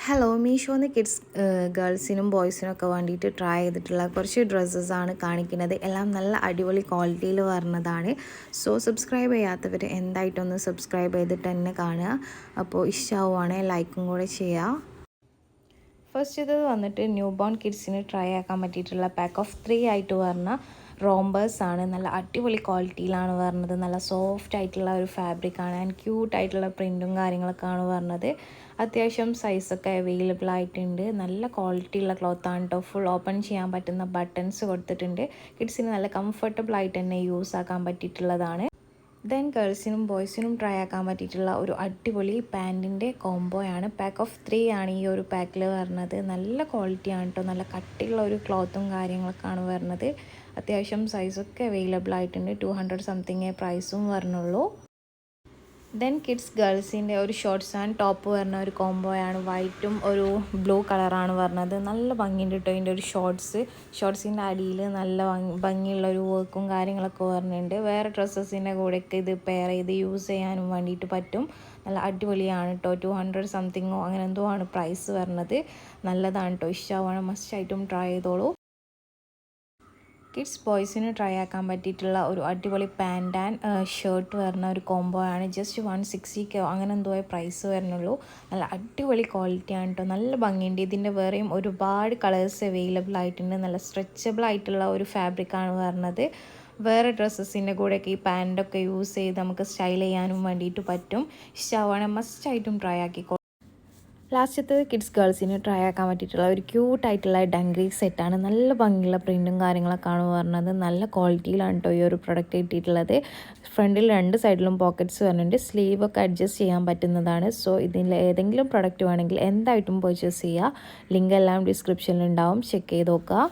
Hello മീഷോന്ന് kids ഗേൾസിനും ബോയ്സിനും ഒക്കെ വേണ്ടിയിട്ട് try ചെയ്തിട്ടുള്ള കുറച്ച് ഡ്രസ്സസാണ് കാണിക്കുന്നത്. എല്ലാം നല്ല അടിപൊളി ക്വാളിറ്റിയിൽ വരുന്നതാണ്. സോ സബ്സ്ക്രൈബ് ചെയ്യാത്തവർ എന്തായിട്ടൊന്ന് സബ്സ്ക്രൈബ് ചെയ്തിട്ട് തന്നെ കാണുക. അപ്പോൾ ഇഷ്ടമാവുകയാണെങ്കിൽ ലൈക്കും കൂടെ ചെയ്യുക. ഫസ്റ്റ് ഇത് വന്നിട്ട് ന്യൂ ബോൺ കിഡ്സിന് ട്രൈ ആക്കാൻ പറ്റിയിട്ടുള്ള പാക്ക് ഓഫ് 3 ആയിട്ട് വരുന്ന റോംബേഴ്സ് ആണ്. നല്ല അടിപൊളി ക്വാളിറ്റിയിലാണ് വരുന്നത്. നല്ല സോഫ്റ്റ് ആയിട്ടുള്ള ഒരു ഫാബ്രിക്കാണ് ആൻഡ് ക്യൂട്ട് ആയിട്ടുള്ള പ്രിൻറ്റും കാര്യങ്ങളൊക്കെയാണ് വരുന്നത്. അത്യാവശ്യം സൈസൊക്കെ അവൈലബിൾ ആയിട്ടുണ്ട്. നല്ല ക്വാളിറ്റിയുള്ള ക്ലോത്താണ് കേട്ടോ. ഫുൾ ഓപ്പൺ ചെയ്യാൻ പറ്റുന്ന ബട്ടൺസ് കൊടുത്തിട്ടുണ്ട്. കിഡ്സിന് നല്ല കംഫർട്ടബിൾ ആയിട്ട് തന്നെ യൂസ് ആക്കാൻ പറ്റിയിട്ടുള്ളതാണ്. ദെൻ ഗേൾസിനും ബോയ്സിനും ട്രൈ ആക്കാൻ പറ്റിയിട്ടുള്ള ഒരു അടിപൊളി പാൻറ്റിൻ്റെ കോംബോയാണ്. പാക്ക് ഓഫ് 3 ആണ് ഈ ഒരു പാക്കിൽ വരുന്നത്. നല്ല ക്വാളിറ്റിയാണ് കേട്ടോ. നല്ല കട്ടിയുള്ള ഒരു ക്ലോത്തും കാര്യങ്ങളൊക്കെയാണ് വരുന്നത്. അത്യാവശ്യം സൈസൊക്കെ അവൈലബിൾ ആയിട്ടുണ്ട്. 200 സംതിങ്ങേ പ്രൈസും വരുന്നുള്ളൂ. ദെൻ കിഡ്സ് ഗേൾസിൻ്റെ ഒരു ഷോർട്ട്സ് ആൻഡ് ടോപ്പ് വരുന്ന ഒരു കോംബോയാണ്. വൈറ്റും ഒരു ബ്ലൂ കളറാണ് വരുന്നത്. നല്ല ഭംഗിയുണ്ട് കേട്ടോ ഇതിൻ്റെ ഒരു ഷോർട്ട്സിൻ്റെ അടിയിൽ നല്ല ഭംഗിയുള്ള ഒരു വർക്കും കാര്യങ്ങളൊക്കെ വരുന്നുണ്ട്. വേറെ ഡ്രസ്സസിൻ്റെ കൂടെയൊക്കെ ഇത് പെയർ ചെയ്ത് യൂസ് ചെയ്യാനും വേണ്ടിയിട്ട് പറ്റും. നല്ല അടിപൊളിയാണ് കേട്ടോ. 200 സംതിങ്ങോ അങ്ങനെ എന്തോ ആണ് പ്രൈസ് വരുന്നത്. നല്ലതാണ് കേട്ടോ. ഇഷ്ടമാവണം, മസ്റ്റായിട്ടും ട്രൈ ചെയ്തോളൂ. കിഡ്സ് ബോയ്സിന് ട്രൈ ആക്കാൻ പറ്റിയിട്ടുള്ള ഒരു അടിപൊളി പാൻറ് ആൻഡ് ഷർട്ട് വരുന്ന ഒരു കോംബോ ആണ്. ജസ്റ്റ് 160 അങ്ങനെ എന്തോ പ്രൈസ് വരുന്നുള്ളൂ. നല്ല അടിപൊളി ക്വാളിറ്റിയാണ് കേട്ടോ. നല്ല ഭംഗിയുണ്ട്. ഇതിൻ്റെ വേറെയും ഒരുപാട് കളേഴ്സ് അവൈലബിൾ ആയിട്ടുണ്ട്. നല്ല സ്ട്രെച്ചബിൾ ആയിട്ടുള്ള ഒരു ഫാബ്രിക്കാണ് വരുന്നത്. വേറെ ഡ്രസ്സസിൻ്റെ കൂടെയൊക്കെ ഈ പാൻറ്റൊക്കെ യൂസ് ചെയ്ത് നമുക്ക് സ്റ്റൈൽ ചെയ്യാനും വേണ്ടിയിട്ട് പറ്റും. ഇഷ്ടമാവുകയാണെങ്കിൽ മസ്റ്റായിട്ടും ട്രൈ ആക്കിക്കോ. ലാസ്റ്റത്തെ കിഡ്സ് ഗേൾസിന് ട്രൈ ആക്കാൻ പറ്റിയിട്ടുള്ള ഒരു ക്യൂട്ടായിട്ടുള്ള ഡംഗ്രി സെറ്റാണ്. നല്ല ഭംഗിയുള്ള പ്രിൻറ്റും കാര്യങ്ങളൊക്കെയാണ് വരുന്നത്. നല്ല ക്വാളിറ്റിയിലാണ് കേട്ടോ ഈ ഒരു പ്രൊഡക്റ്റ് കിട്ടിയിട്ടുള്ളത്. ഫ്രണ്ടിൽ 2 സൈഡിലും പോക്കറ്റ്സ് വരുന്നുണ്ട്. സ്ലീവൊക്കെ അഡ്ജസ്റ്റ് ചെയ്യാൻ പറ്റുന്നതാണ്. സോ ഇതിൽ ഏതെങ്കിലും പ്രൊഡക്റ്റ് വേണമെങ്കിൽ എന്തായിട്ടും പർച്ചേസ് ചെയ്യുക. ലിങ്ക് എല്ലാം ഡിസ്ക്രിപ്ഷനിൽ ഉണ്ടാവും. ചെക്ക് ചെയ്ത് നോക്കുക.